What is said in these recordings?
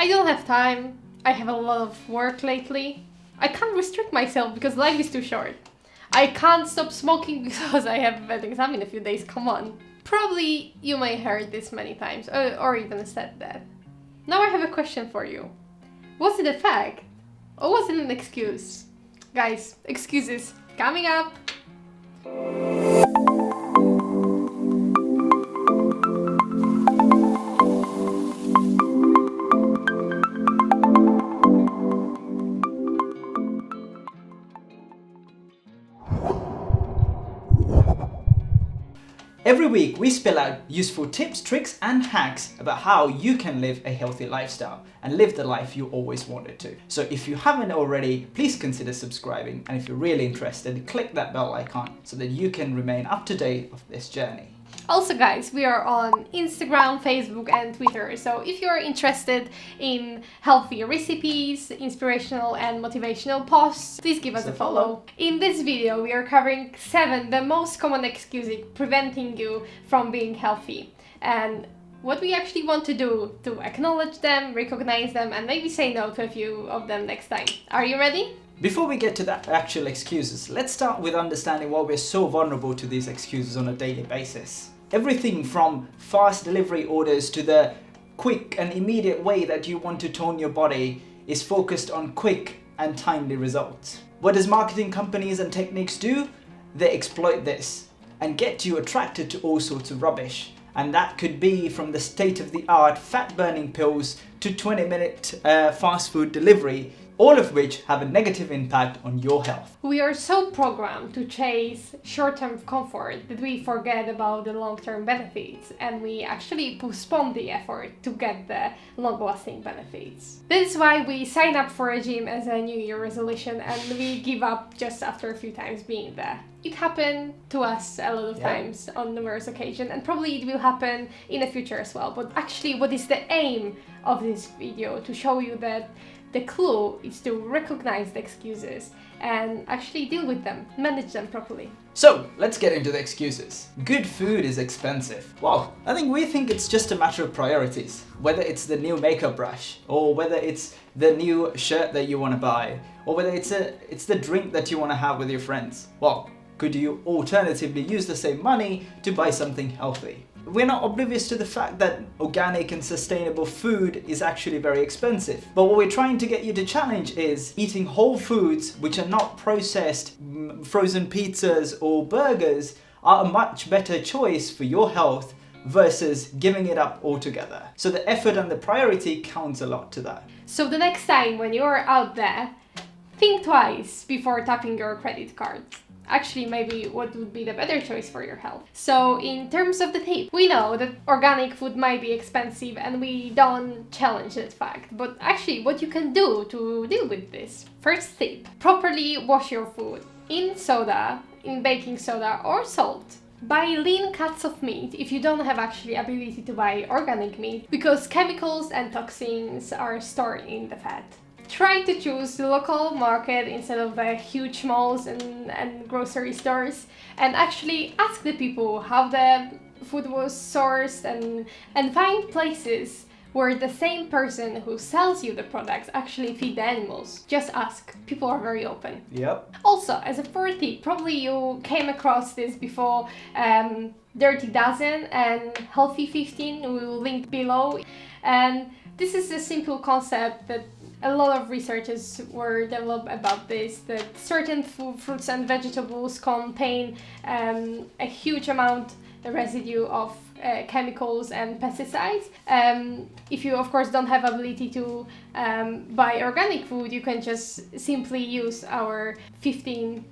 I don't have time. I have a lot of work lately. I can't restrict myself because life is too short. I can't stop smoking because I have an exam in a few days, come on. Probably you may heard this many times or even said that. Now I have a question for you. Was it a fact or was it an excuse? Guys, excuses coming up. Every week, we spill out useful tips, tricks, and hacks about how you can live a healthy lifestyle and live the life you always wanted to. So if you haven't already, please consider subscribing. And if you're really interested, click that bell icon so that you can remain up to date of this journey. Also guys, we are on Instagram, Facebook and Twitter, so if you're interested in healthy recipes, inspirational and motivational posts, please give us a follow. In this video we are covering 7 the most common excuses preventing you from being healthy and what we actually want to do to acknowledge them, recognize them and maybe say no to a few of them next time. Are you ready? Before we get to the actual excuses, let's start with understanding why we're so vulnerable to these excuses on a daily basis. Everything from fast delivery orders to the quick and immediate way that you want to tone your body is focused on quick and timely results. What does marketing companies and techniques do? They exploit this and get you attracted to all sorts of rubbish. And that could be from the state-of-the-art fat-burning pills to 20-minute fast food delivery, all of which have a negative impact on your health. We are so programmed to chase short-term comfort that we forget about the long-term benefits and we actually postpone the effort to get the long-lasting benefits. This is why we sign up for a gym as a New Year resolution and we give up just after a few times being there. It happened to us a lot of times on numerous occasions and probably it will happen in the future as well. But actually what is the aim of this video? To show you that the clue is to recognize the excuses and actually deal with them, manage them properly. So, let's get into the excuses. Good food is expensive. Well, I think it's just a matter of priorities. Whether it's the new makeup brush, or whether it's the new shirt that you want to buy, or whether it's the drink that you want to have with your friends. Well, could you alternatively use the same money to buy something healthy? We're not oblivious to the fact that organic and sustainable food is actually very expensive. But what we're trying to get you to challenge is eating whole foods which are not processed, frozen pizzas or burgers are a much better choice for your health versus giving it up altogether. So the effort and the priority counts a lot to that. So the next time when you're out there, think twice before tapping your credit card. Actually, maybe what would be the better choice for your health. So in terms of the tip, we know that organic food might be expensive and we don't challenge that fact. But actually what you can do to deal with this. First tip, properly wash your food in soda, in baking soda or salt. Buy lean cuts of meat if you don't have actually ability to buy organic meat because chemicals and toxins are stored in the fat. Try to choose the local market instead of the huge malls and grocery stores and actually ask the people how the food was sourced and find places where the same person who sells you the products actually feed the animals. Just ask. People are very open. Yep. Also, as a fourth tip, probably you came across this before, Dirty Dozen and Healthy 15, we will link below. And this is a simple concept that a lot of researches were developed about this, that certain fruits and vegetables contain a huge amount, the residue of chemicals and pesticides. If you of course don't have ability to buy organic food, you can just simply use our 15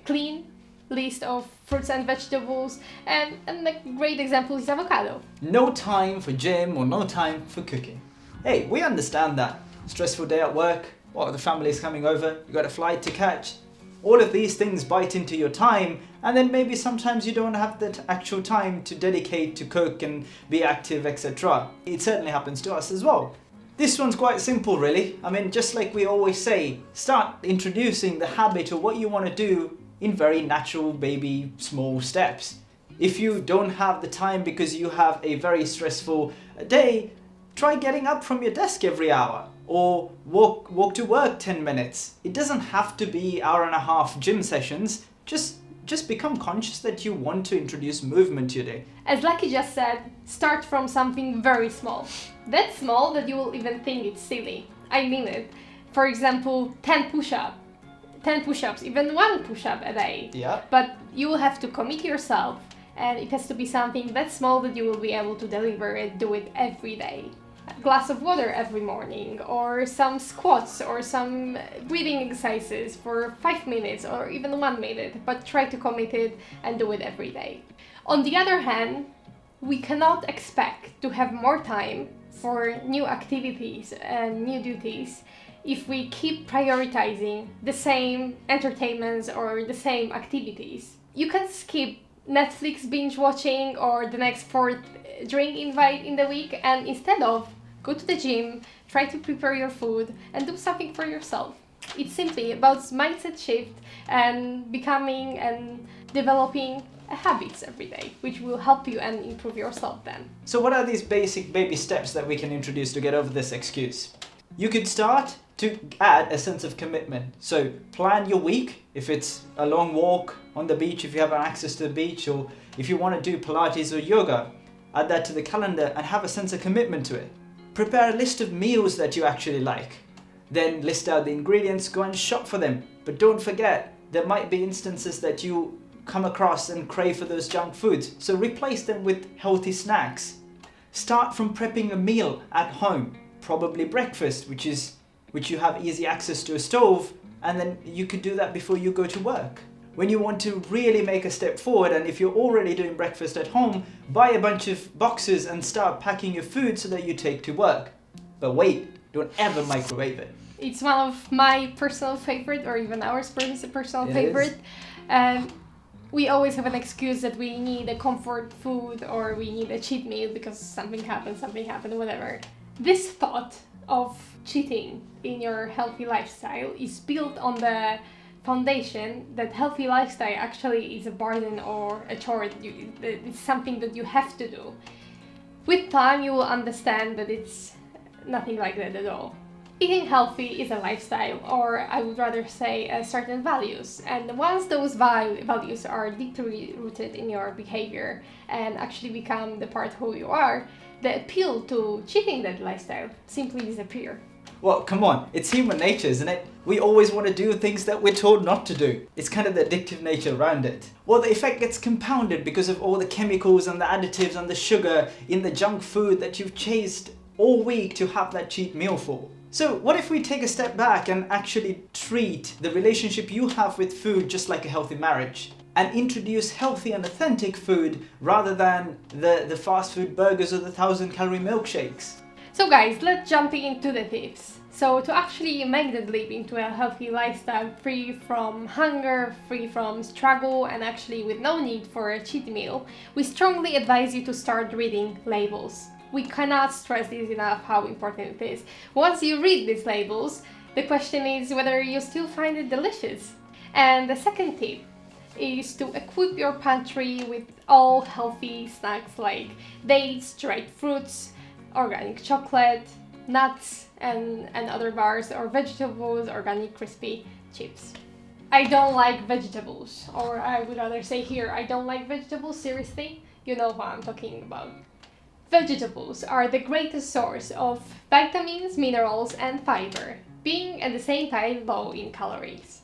clean list of fruits and vegetables and a great example is avocado. No time for gym or no time for cooking. Hey, we understand that. Stressful day at work, well, the family is coming over, you got a flight to catch. All of these things bite into your time and then maybe sometimes you don't have that actual time to dedicate to cook and be active, etc. It certainly happens to us as well. This one's quite simple really. I mean, just like we always say, start introducing the habit of what you want to do in very natural, baby, small steps. If you don't have the time because you have a very stressful day, Try getting up from your desk every hour, or walk to work 10 minutes. It doesn't have to be hour-and-a-half gym sessions. Just become conscious that you want to introduce movement to your day. As Lucky just said, start from something very small. That small that you will even think it's silly. I mean it. For example, 10 push-ups, even one push-up a day. Yeah. But you will have to commit yourself, and it has to be something that small that you will be able to deliver and do it every day. A glass of water every morning, or some squats, or some breathing exercises for 5 minutes, or even 1 minute, but try to commit it and do it every day. On the other hand, we cannot expect to have more time for new activities and new duties if we keep prioritizing the same entertainments or the same activities. You can skip Netflix binge watching or the next fourth drink invite in the week, and instead of go to the gym, try to prepare your food and do something for yourself. It's simply about mindset shift and becoming and developing habits every day, which will help you and improve yourself then. So what are these basic baby steps that we can introduce to get over this excuse? You could start to add a sense of commitment. So plan your week. If it's a long walk on the beach, if you have access to the beach, or if you want to do Pilates or yoga, add that to the calendar and have a sense of commitment to it. Prepare a list of meals that you actually like. Then list out the ingredients, go and shop for them. But don't forget, there might be instances that you come across and crave for those junk foods. So replace them with healthy snacks. Start from prepping a meal at home, probably breakfast, which you have easy access to a stove, and then you could do that before you go to work. When you want to really make a step forward, and if you're already doing breakfast at home, buy a bunch of boxes and start packing your food so that you take to work. But wait, don't ever microwave it. It's one of my personal favorite, or even ours personal favorite. We always have an excuse that we need a comfort food or we need a cheat meal because something happened, whatever. This thought of cheating in your healthy lifestyle is built on the foundation that healthy lifestyle actually is a burden or a chore. It's something that you have to do. With time, you will understand that it's nothing like that at all. Eating healthy is a lifestyle, or I would rather say certain values. And once those values are deeply rooted in your behavior and actually become the part of who you are, the appeal to cheating that lifestyle simply disappears. Well, come on, it's human nature, isn't it? We always want to do things that we're told not to do. It's kind of the addictive nature around it. Well, the effect gets compounded because of all the chemicals and the additives and the sugar in the junk food that you've chased all week to have that cheat meal for. So what if we take a step back and actually treat the relationship you have with food just like a healthy marriage, and introduce healthy and authentic food rather than the fast food burgers or the 1,000-calorie milkshakes? So guys, let's jump into the tips. So to actually make that leap into a healthy lifestyle, free from hunger, free from struggle, and actually with no need for a cheat meal, we strongly advise you to start reading labels. We cannot stress this enough how important it is. Once you read these labels, the question is whether you still find it delicious. And the second tip is to equip your pantry with all healthy snacks like dates, dried fruits, organic chocolate, nuts and other bars, or vegetables, organic crispy chips. I don't like vegetables, or I would rather say here, I don't like vegetables, seriously. You know what I'm talking about. Vegetables are the greatest source of vitamins, minerals and fiber, being at the same time low in calories.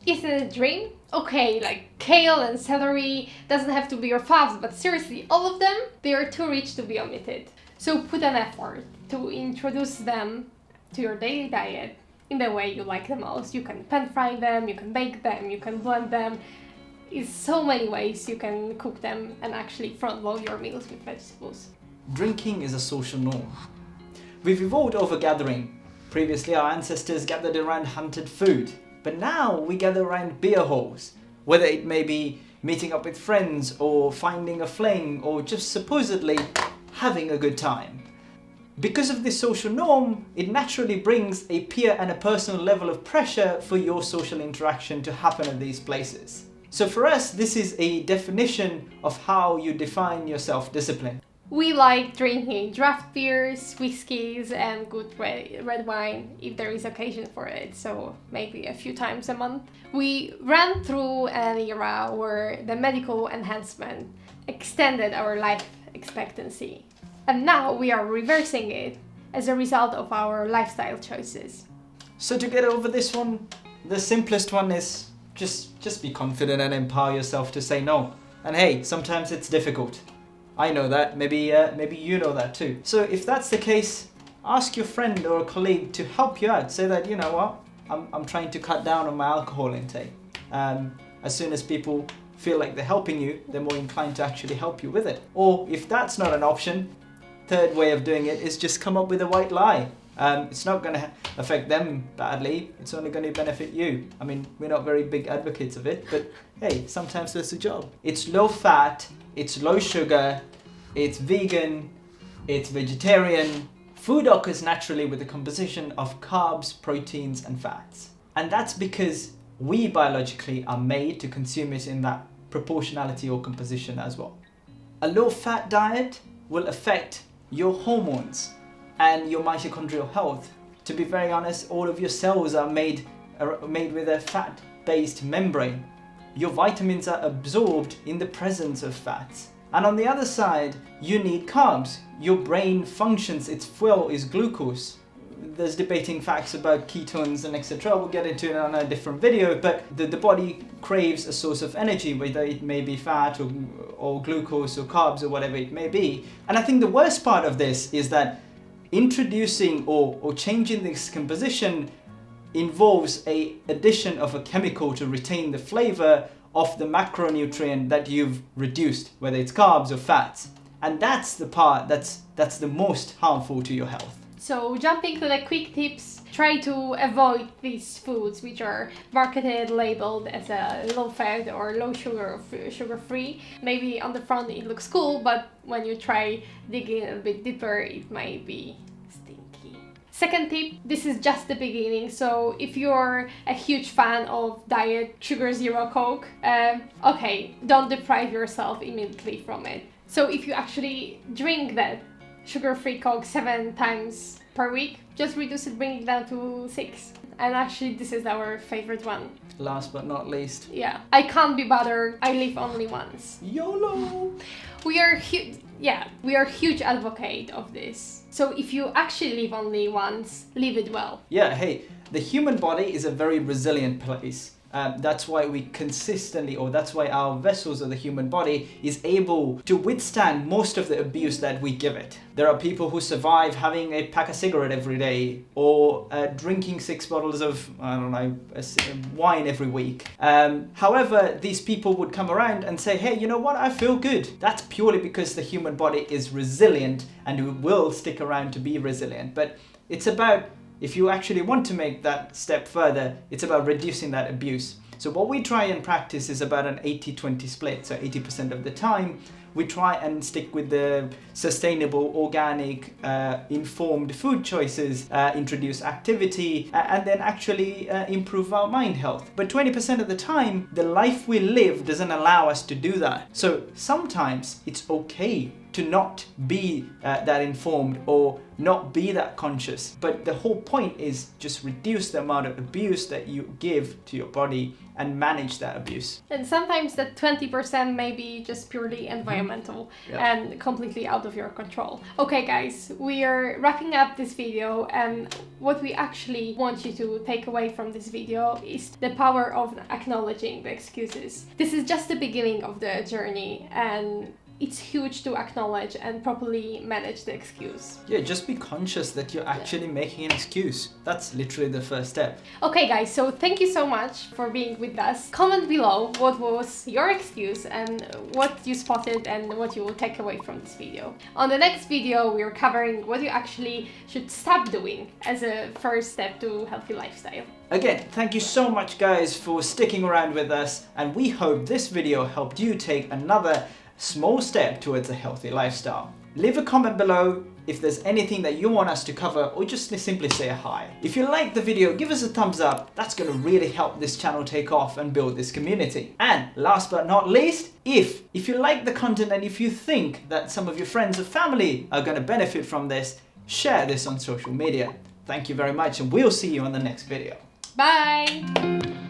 Is it a dream? Okay, like kale and celery doesn't have to be your faves, but seriously, all of them, they are too rich to be omitted. So put an effort to introduce them to your daily diet in the way you like the most. You can pan fry them, you can bake them, you can blend them. There's so many ways you can cook them and actually front load your meals with vegetables. Drinking is a social norm. We've evolved over gathering. Previously, our ancestors gathered around hunted food, but now we gather around beer halls, whether it may be meeting up with friends or finding a fling or just supposedly having a good time. Because of this social norm, it naturally brings a peer and a personal level of pressure for your social interaction to happen at these places. So for us, this is a definition of how you define your self-discipline. We like drinking draft beers, whiskies, and good red wine if there is occasion for it, so maybe a few times a month. We ran through an era where the medical enhancement extended our life expectancy, and now we are reversing it as a result of our lifestyle choices. So to get over this one, the simplest one is just be confident and empower yourself to say no. And hey, sometimes it's difficult. I know that, maybe you know that too. So if that's the case, ask your friend or a colleague to help you out. Say that, you know what, I'm trying to cut down on my alcohol intake. As soon as people feel like they're helping you, they're more inclined to actually help you with it. Or if that's not an option, third way of doing it is just come up with a white lie. It's not going to affect them badly, it's only going to benefit you. I mean, we're not very big advocates of it, but hey, sometimes that's the job. It's low fat, it's low sugar, it's vegan, it's vegetarian. Food occurs naturally with a composition of carbs, proteins, and fats. And that's because we biologically are made to consume it in that proportionality or composition as well. A low fat diet will affect your hormones and your mitochondrial health. To be very honest, all of your cells are made with a fat-based membrane. Your vitamins are absorbed in the presence of fats. And on the other side, you need carbs. Your brain functions, its fuel is glucose. There's debating facts about ketones and etc. We'll get into it on a different video, but the body craves a source of energy, whether it may be fat or glucose or carbs or whatever it may be. And I think the worst part of this is that introducing or changing this composition involves a addition of a chemical to retain the flavor of the macronutrient that you've reduced, whether it's carbs or fats. And that's the part that's the most harmful to your health. So jumping to the quick tips, try to avoid these foods which are marketed, labeled as a low fat or low sugar or sugar free. Maybe on the front it looks cool, but when you try digging a bit deeper, it might be stinky. Second tip, this is just the beginning, so if you're a huge fan of diet sugar zero Coke, okay, don't deprive yourself immediately from it. So if you actually drink that sugar-free Coke 7 times per week, just reduce it, bring it down to 6. And actually this is our favorite one. Last but not least. Yeah, I can't be bothered, I live only once. YOLO! We are huge advocate of this. So if you actually live only once, live it well. Yeah, hey, the human body is a very resilient place. That's why we consistently, or that's why our vessels of the human body is able to withstand most of the abuse that we give it. There are people who survive having a pack of cigarette every day, or drinking 6 bottles of, I don't know, wine every week. However, these people would come around and say, hey, you know what, I feel good. That's purely because the human body is resilient and will stick around to be resilient. But it's about, if you actually want to make that step further, it's about reducing that abuse. So what we try and practice is about an 80-20 split. So 80% of the time, we try and stick with the sustainable, organic, informed food choices, introduce activity, and then actually improve our mind health. But 20% of the time, the life we live doesn't allow us to do that. So sometimes it's okay to not be that informed or not be that conscious. But the whole point is just reduce the amount of abuse that you give to your body and manage that abuse. And sometimes that 20% may be just purely environmental and completely out of your control. Okay guys, we are wrapping up this video, and what we actually want you to take away from this video is the power of acknowledging the excuses. This is just the beginning of the journey, and it's huge to acknowledge and properly manage the excuse. Yeah, just be conscious that you're actually making an excuse. That's literally the first step. Okay guys, so thank you so much for being with us. Comment below what was your excuse and what you spotted and what you will take away from this video. On the next video, we're covering what you actually should stop doing as a first step to healthy lifestyle. Again, thank you so much guys for sticking around with us, and we hope this video helped you take another small step towards a healthy lifestyle. Leave a comment below if there's anything that you want us to cover, or just simply say hi. If you liked the video, give us a thumbs up. That's going to really help this channel take off and build this community. And last but not least, if you like the content and if you think that some of your friends or family are going to benefit from this, share this on social media. Thank you very much, and we'll see you on the next video. Bye!